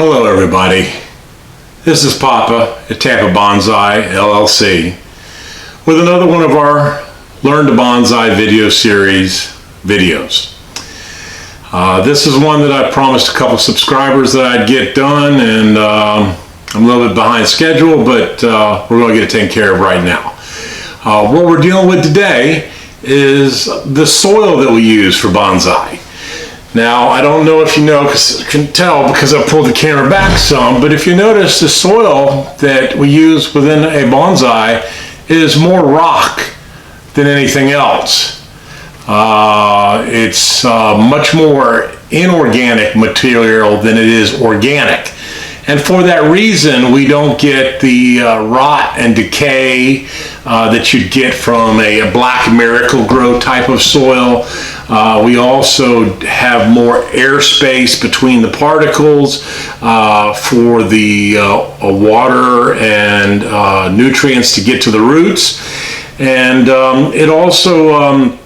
Hello everybody, this is Papa at Tampa Bonsai LLC with another one of our Learn to Bonsai video series videos. This is one that I promised a couple subscribers that I'd get done, and I'm a little bit behind schedule, but we're going to get it taken care of right now. What we're dealing with today is the soil that we use for bonsai. Now, I don't know if you can tell because I pulled the camera back some, but if you notice, the soil that we use within a bonsai is more rock than anything else. It's much more inorganic material than it is organic. And for that reason, we don't get the rot and decay that you'd get from a black Miracle-Gro type of soil. We also have more airspace between the particles for the water and nutrients to get to the roots. And it also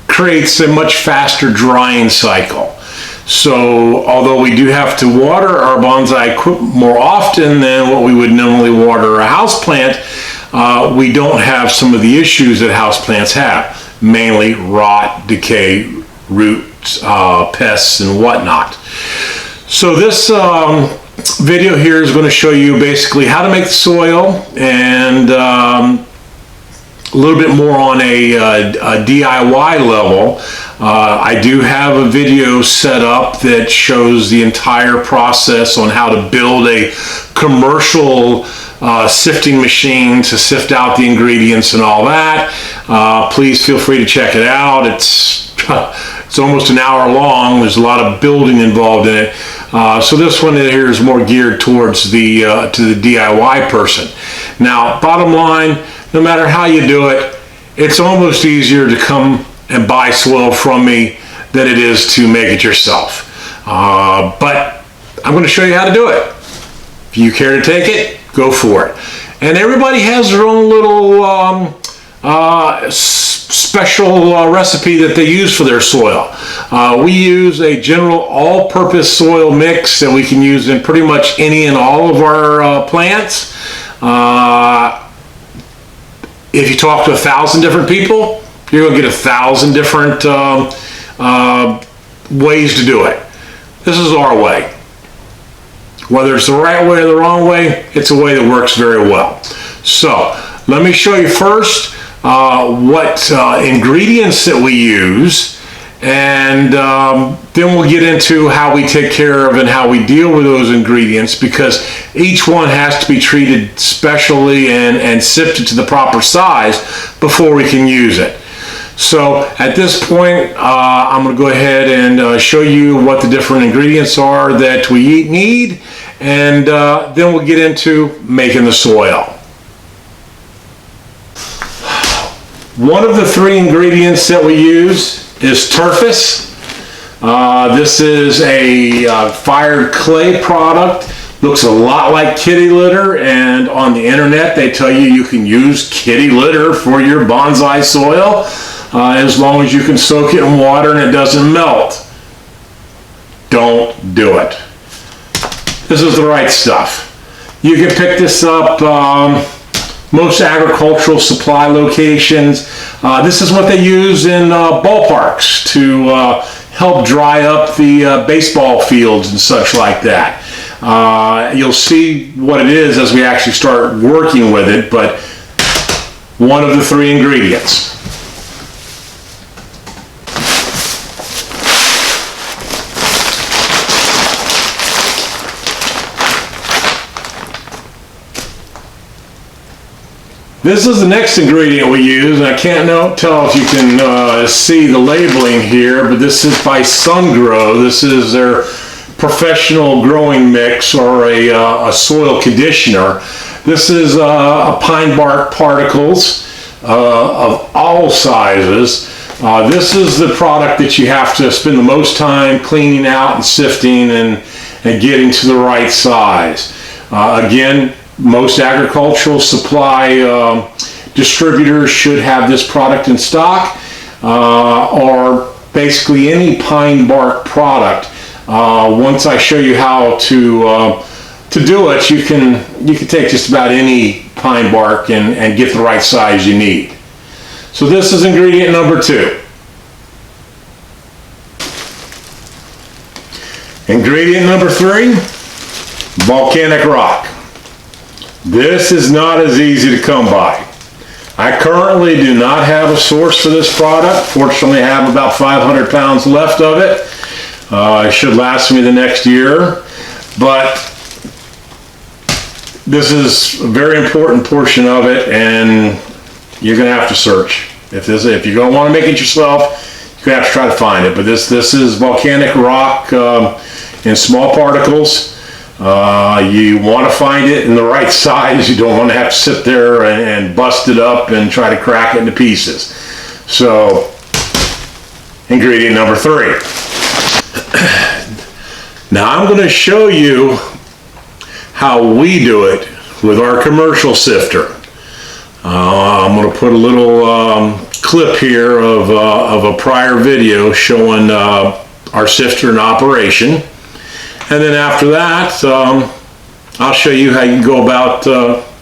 creates a much faster drying cycle. So although we do have to water our bonsai more often than what we would normally water a houseplant, we don't have some of the issues that houseplants have, mainly rot, decay, roots, pests, and whatnot. So this video here is going to show you basically how to make the soil, and a little bit more on a DIY level. I do have a video set up that shows the entire process on how to build a commercial sifting machine to sift out the ingredients and all that. Please feel free to check it out. It's almost an hour long. There's a lot of building involved in it. So this one here is more geared towards the to the DIY person. Now, bottom line, no matter how you do it, it's almost easier to come and buy soil from me than it is to make it yourself. But I'm going to show you how to do it. If you care to take it, go for it. And everybody has their own little special recipe that they use for their soil. We use a general all-purpose soil mix that we can use in pretty much any and all of our plants. If you talk to 1,000 different people, you're going to get 1,000 different ways to do it. This is our way. Whether it's the right way or the wrong way, it's a way that works very well. So let me show you first what ingredients that we use, and then we'll get into how we take care of and how we deal with those ingredients, because each one has to be treated specially and sifted to the proper size before we can use it. So at this point, I'm going to go ahead and show you what the different ingredients are that we need, and then we'll get into making the soil. One of the three ingredients that we use is turfus. This is a fired clay product. Looks a lot like kitty litter, and on the internet they tell you you can use kitty litter for your bonsai soil as long as you can soak it in water and it doesn't melt. Don't do it. This is the right stuff. You can pick this up most agricultural supply locations. This is what they use in ballparks to help dry up the baseball fields and such like that. You'll see what it is as we actually start working with it, but one of the three ingredients. This is the next ingredient we use, and I can't tell if you can see the labeling here, but this is by SunGrow. This is their professional growing mix, or a soil conditioner. This is pine bark particles of all sizes. This is the product that you have to spend the most time cleaning out and sifting and getting to the right size. Again, most agricultural supply distributors should have this product in stock, or basically any pine bark product once I show you how to do it, you can take just about any pine bark and get the right size you need. So this is ingredient number 2. Ingredient number 3, volcanic rock. This is not as easy to come by. I currently do not have a source for this product. Fortunately, I have about 500 pounds left of it. It should last me the next year, but this is a very important portion of it, and you're going to have to search. If you're going to want to make it yourself, you're going to have to try to find it. But this is volcanic rock in small particles. You want to find it in the right size. You don't want to have to sit there and bust it up and try to crack it into pieces. So, ingredient number 3. Now I'm going to show you how we do it with our commercial sifter. I'm going to put a little clip here of a prior video showing our sifter in operation, and then after that I'll show you how you can go about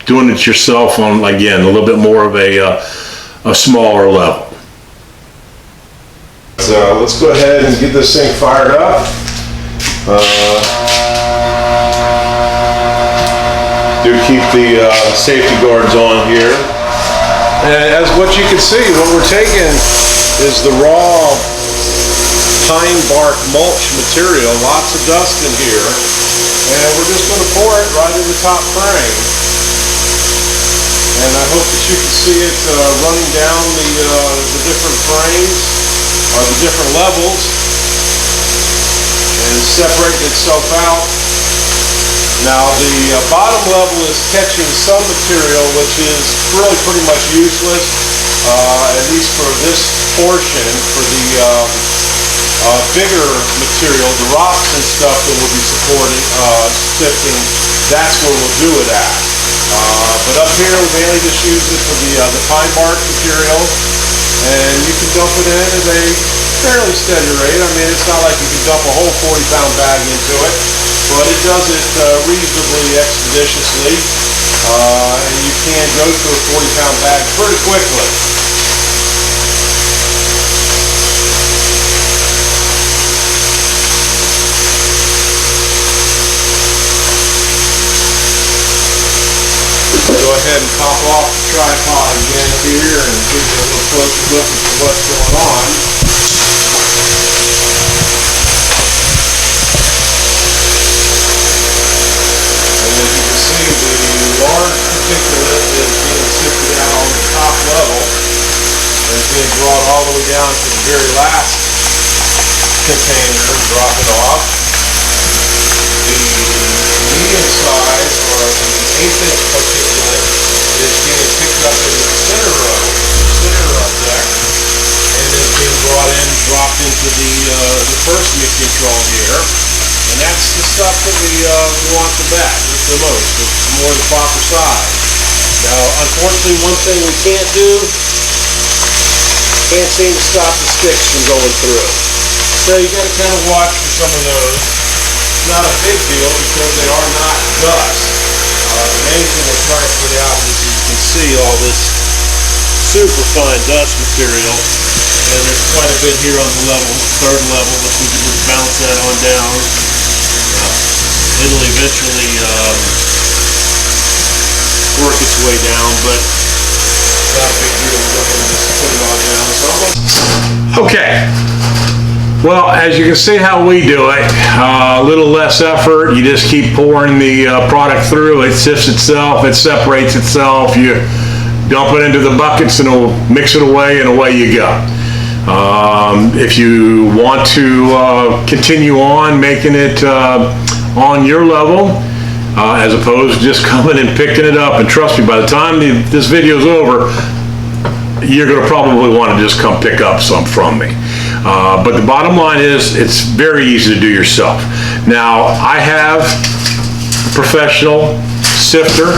doing it yourself on, again, a little bit more of a smaller level. So let's go ahead and get this thing fired up. Do keep the safety guards on here. And as what you can see, what we're taking is the raw pine bark mulch material, lots of dust in here, and we're just going to pour it right in the top frame. And I hope that you can see it running down the different frames, or the different levels, and separating itself out. Now the bottom level is catching some material which is really pretty much useless, at least for this portion. For the bigger material, the rocks and stuff that we'll be sifting, that's where we'll do it at. But up here we mainly just use it for the pine bark material, and you can dump it in at a fairly steady rate. I mean, it's not like you can dump a whole 40-pound bag into it, but it does it reasonably expeditiously, and you can go through a 40-pound bag pretty quickly. Go ahead and pop off the tripod again here and give you a little closer look at what's going on. Large particulate is being sifted out on the top level and is being brought all the way down to the very last container and drop it off. The medium size, or the 1/8-inch particulate, is being picked up in the center of deck, and is being brought in and dropped into the first mixing trough here. And that's the stuff that we want the most. It's more the proper size. Now, unfortunately, one thing we can't do, can't seem to stop the sticks from going through. So you got to kind of watch for some of those. It's not a big deal because they are not dust. The main thing we're trying to put out is, you can see all this super fine dust material, and there's quite a bit here on the third level, which we can just bounce that on down. It'll eventually work its way down, but not a big deal. We're going to just put it all down. Okay. Well, as you can see how we do it, a little less effort. You just keep pouring the product through. It sifts itself. It separates itself. You dump it into the buckets and it'll mix it away, and away you go. If you want to continue on making it on your level, as opposed to just coming and picking it up, and trust me, by the time this video is over, you're going to probably want to just come pick up some from me. But the bottom line is, it's very easy to do yourself. Now, I have a professional sifter.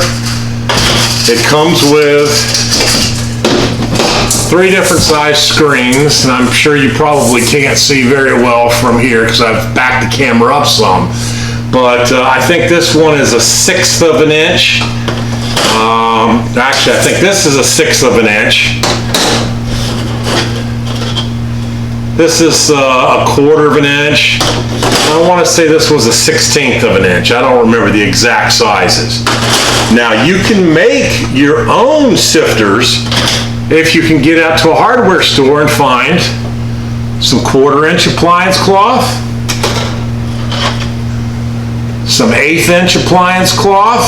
It comes with 3 different size screens, and I'm sure you probably can't see very well from here because I've backed the camera up some. But I think this one is a 1/6 of an inch. Actually, I think this is a 1/6 of an inch. This is a 1/4 of an inch. I want to say this was a 1/16 of an inch. I don't remember the exact sizes. Now, you can make your own sifters if you can get out to a hardware store and find some 1/4 inch appliance cloth, some 1/8 inch appliance cloth,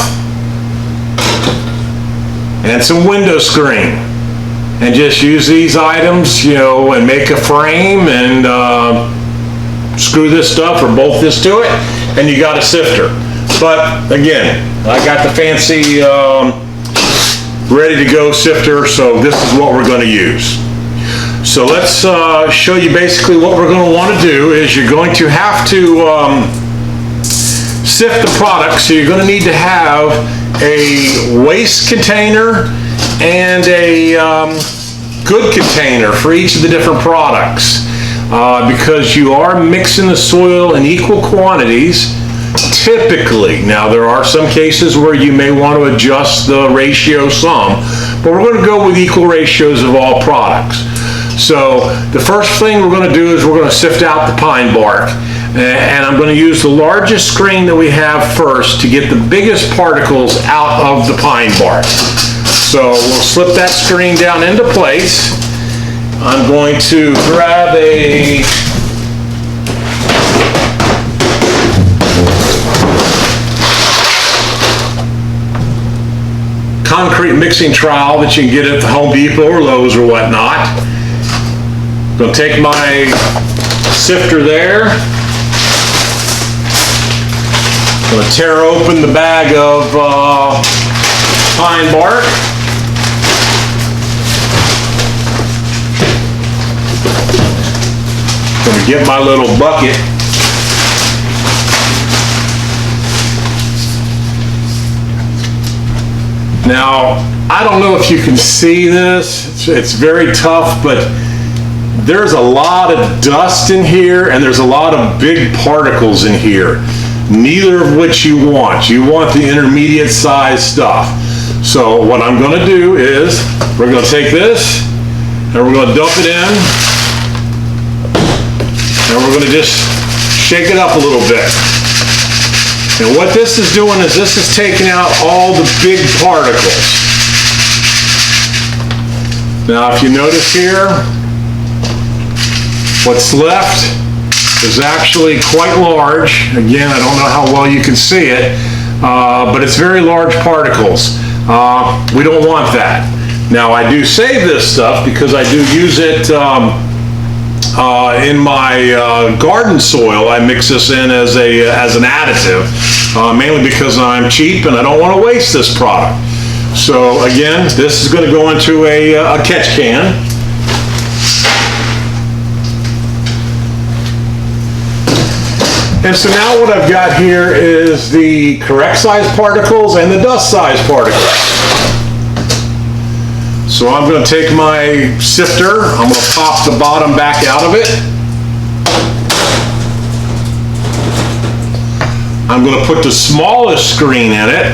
and some window screen. And just use these items, you know, and make a frame and screw this stuff or bolt this to it, and you got a sifter. But again, I got the fancy ready to go sifter, so this is what we're going to use. So let's show you basically what we're going to want to do is you're going to have to sift the product, so you're going to need to have a waste container and a good container for each of the different products because you are mixing the soil in equal quantities typically. Now there are some cases where you may want to adjust the ratio some, but we're going to go with equal ratios of all products. So the first thing we're going to do is we're going to sift out the pine bark, and I'm going to use the largest screen that we have first to get the biggest particles out of the pine bark. So we'll slip that screen down into place. I'm going to grab a concrete mixing trowel that you can get at the Home Depot or Lowe's or whatnot. I'm going to take my sifter there. I'm going to tear open the bag of pine bark. I'm going to get my little bucket. Now, I don't know if you can see this. It's very tough, but there's a lot of dust in here and there's a lot of big particles in here, neither of which you want. You want the intermediate size stuff. So what I'm going to do is we're going to take this and we're going to dump it in, and we're going to just shake it up a little bit. And what this is doing is this is taking out all the big particles. Now if you notice here, what's left is actually quite large. Again, I don't know how well you can see it, but it's very large particles. We don't want that. Now I do save this stuff because I do use it in my garden soil. I mix this in as an additive, mainly because I'm cheap and I don't want to waste this product. So again, this is going to go into a catch can. And so now what I've got here is the correct size particles and the dust size particles. So I'm going to take my sifter, I'm going to pop the bottom back out of it. I'm going to put the smallest screen in it.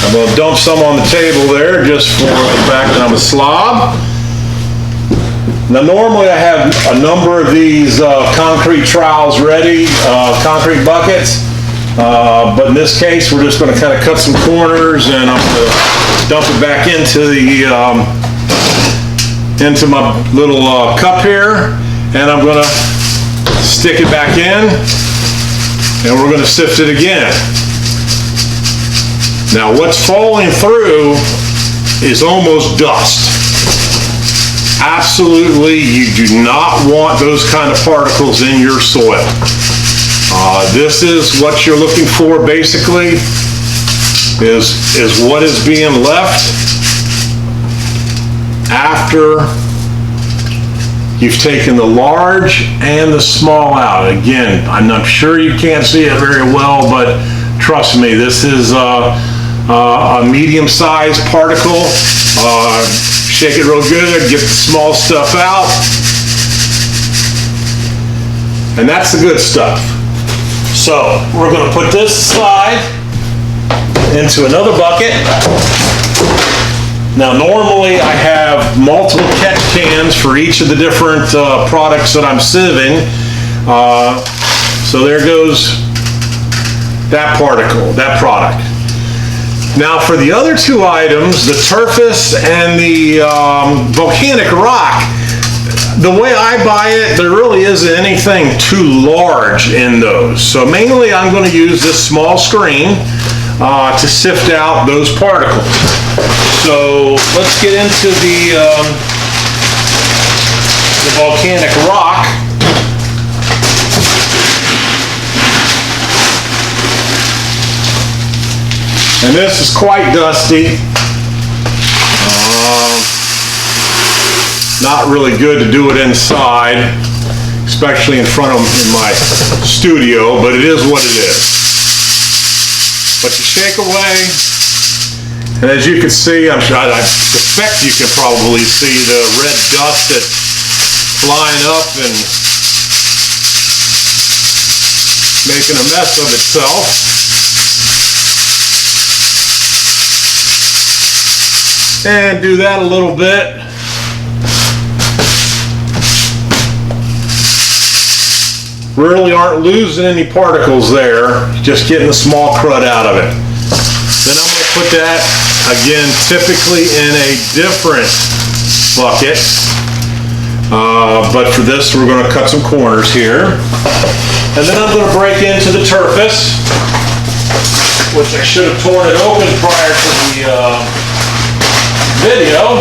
I'm going to dump some on the table there just for the fact that I'm a slob. Now normally I have a number of these concrete trowels ready, concrete buckets, but in this case we're just going to kind of cut some corners, and I'm going to dump it back into my little cup here, and I'm going to stick it back in, and we're going to sift it again. Now what's falling through is almost dust. Absolutely, you do not want those kind of particles in your soil. This is what you're looking for basically, is what is being left after You've taken the large and the small out. Again, I'm sure you can't see it very well, but trust me, this is a medium-sized particle. Shake it real good, get the small stuff out. And that's the good stuff. So we're going to put this aside into another bucket. Now normally I have multiple catch cans for each of the different products that I'm sieving. So there goes that particle, that product. Now for the other two items, the Turfus and the Volcanic rock, the way I buy it, there really isn't anything too large in those. So mainly I'm going to use this small screen to sift out those particles. So let's get into the Volcanic rock. And this is quite dusty. Not really good to do it inside, especially in front of in my studio, but it is what it is. But you shake away, and as you can see, I suspect you can probably see the red dust that's flying up and making a mess of itself. And do that a little bit. Really aren't losing any particles there, just getting the small crud out of it. Then I'm going to put that, again, typically in a different bucket. But for this, we're going to cut some corners here. And then I'm going to break into the Turfus, which I should have torn it open prior to the video.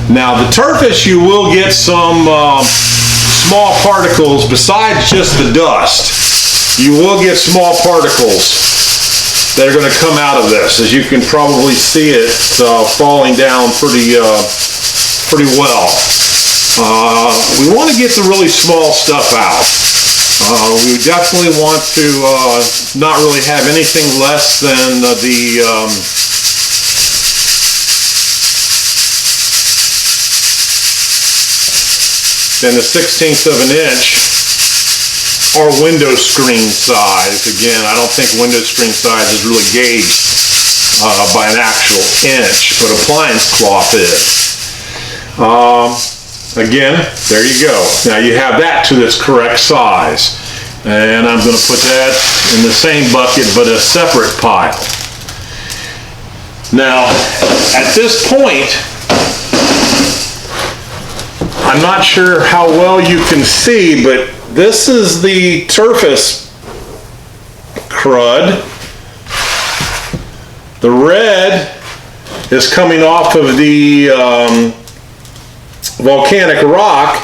Now the Turfus, you will get some small particles besides just the dust. You will get small particles that are going to come out of this. As you can probably see it falling down pretty well. We want to get the really small stuff out. We definitely want to not really have anything less than the 1/16 of an inch or window screen size. Again, I don't think window screen size is really gauged by an actual inch, but appliance cloth is. Again, there you go. Now you have that to its correct size. And I'm going to put that in the same bucket, but a separate pile. Now, at this point, I'm not sure how well you can see, but this is the Turfus crud. The red is coming off of the Volcanic rock,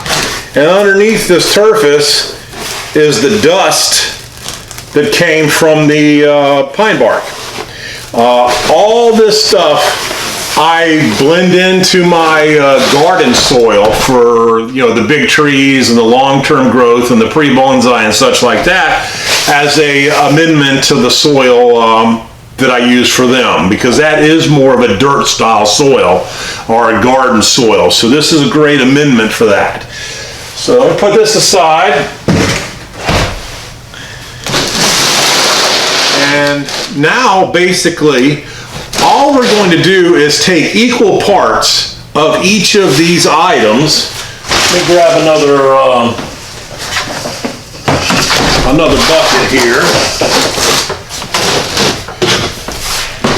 and underneath this Turfus is the dust that came from the pine bark. All this stuff I blend into my garden soil for, the big trees and the long-term growth and the pre-bonsai and such like that as a amendment to the soil that I use for them, because that is more of a dirt style soil or a garden soil. So this is a great amendment for that. So I'm going to put this aside. And now basically all we're going to do is take equal parts of each of these items. Let me grab another bucket here.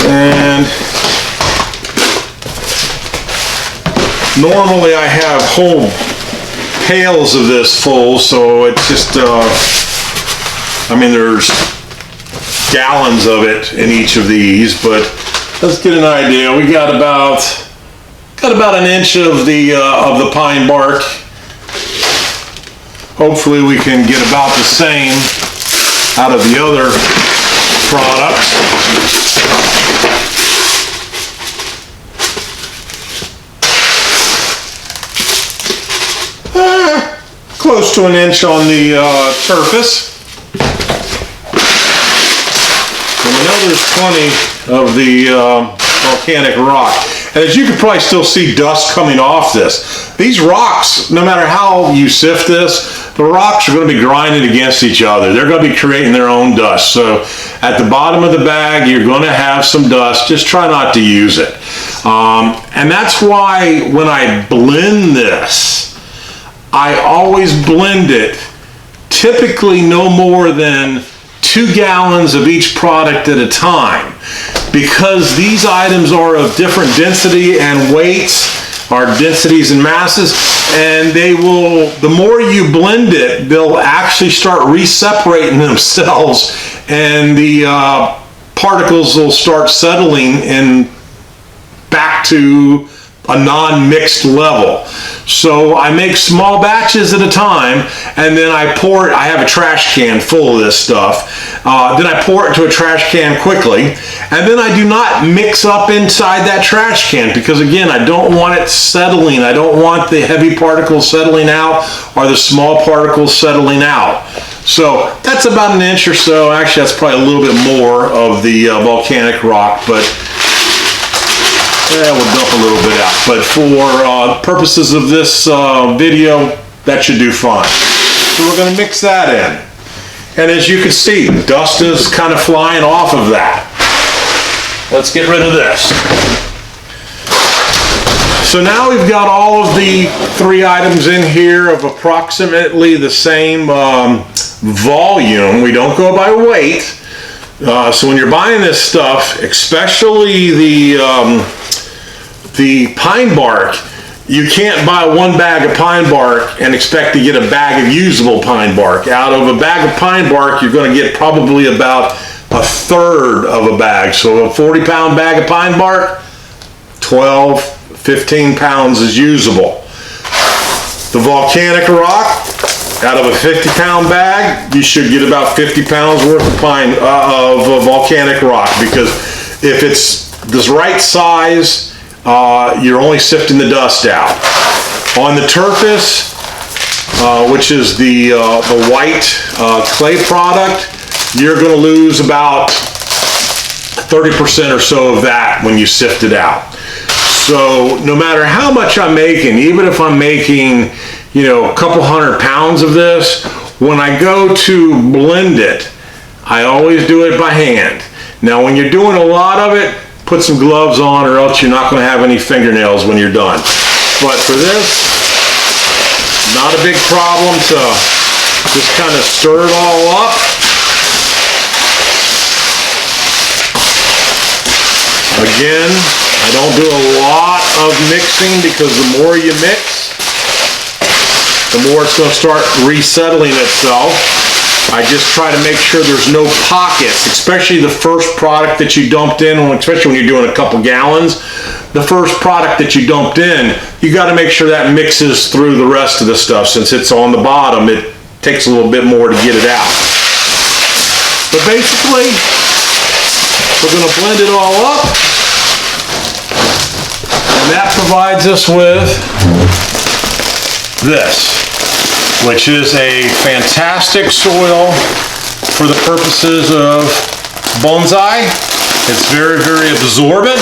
And normally I have whole pails of this full, so it's just, there's gallons of it in each of these, but let's get an idea. We got about an inch of the pine bark Hopefully we can get about the same out of the other products. Close to an inch on the surface. And I know there's plenty of the volcanic rock. And as you can probably still see dust coming off this. These rocks, no matter how you sift this, the rocks are going to be grinding against each other. They're going to be creating their own dust. So at the bottom of the bag, you're going to have some dust. Just try not to use it. And that's why when I blend this, I always blend it typically no more than 2 gallons of each product at a time, because these items are of different density and weights, or densities and masses, and they will, the more you blend it, they'll actually start re-separating themselves, and the particles will start settling in back to a non-mixed level. So I make small batches at a time, and then I pour it. I have a trash can full of this stuff. Then I pour it into a trash can quickly, and then I do not mix up inside that trash can, because again, I don't want it settling. I don't want the heavy particles settling out or the small particles settling out. So that's about an inch or so. Actually, that's probably a little bit more of the volcanic rock, but we'll dump a little bit out. But for purposes of this video, that should do fine. So we're going to mix that in. And as you can see, dust is kind of flying off of that. Let's get rid of this. So now we've got all of the 3 items in here of approximately the same volume. We don't go by weight. So when you're buying this stuff, especially the pine bark, you can't buy 1 bag of pine bark and expect to get a bag of usable pine bark. Out of a bag of pine bark, you're going to get probably about 1/3 of a bag. So a 40-pound bag of pine bark, 12, 15 pounds is usable. The volcanic rock, out of a 50-pound bag, you should get about 50 pounds worth of volcanic rock, because if it's the right size, you're only sifting the dust out. On the turfus, which is the white clay product, you're going to lose about 30% or so of that when you sift it out. So no matter how much I'm making, even if I'm making, you know, a couple 100 pounds of this, when I go to blend it, I always do it by hand. Now when you're doing a lot of it, put some gloves on, or else you're not going to have any fingernails when you're done. But for this, not a big problem to just kind of stir it all up. Again, I don't do a lot of mixing, because the more you mix, the more it's going to start resettling itself. I just try to make sure there's no pockets, especially the first product that you dumped in, especially when you're doing a couple gallons. The first product that you dumped in, you got to make sure that mixes through the rest of the stuff. Since it's on the bottom, it takes a little bit more to get it out. But basically, we're going to blend it all up, and that provides us with this, which is a fantastic soil for the purposes of bonsai. It's very, very absorbent.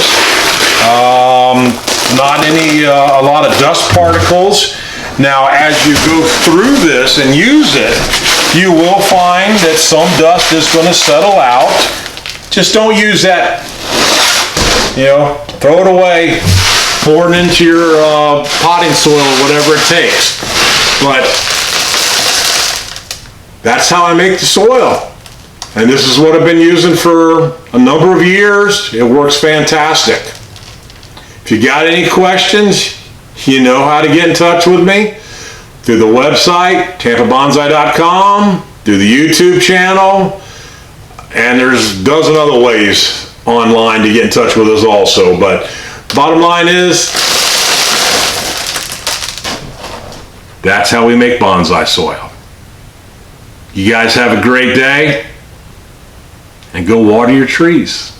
Not a lot of dust particles. Now, as you go through this and use it, you will find that some dust is going to settle out. Just don't use that, you know, throw it away, pour it into your potting soil or whatever it takes. But that's how I make the soil. And this is what I've been using for a number of years. It works fantastic. If you got any questions, you know how to get in touch with me through the website, tampabonsai.com, through the YouTube channel, and there's a dozen other ways online to get in touch with us also. But bottom line is, that's how we make bonsai soil. You guys have a great day, and go water your trees.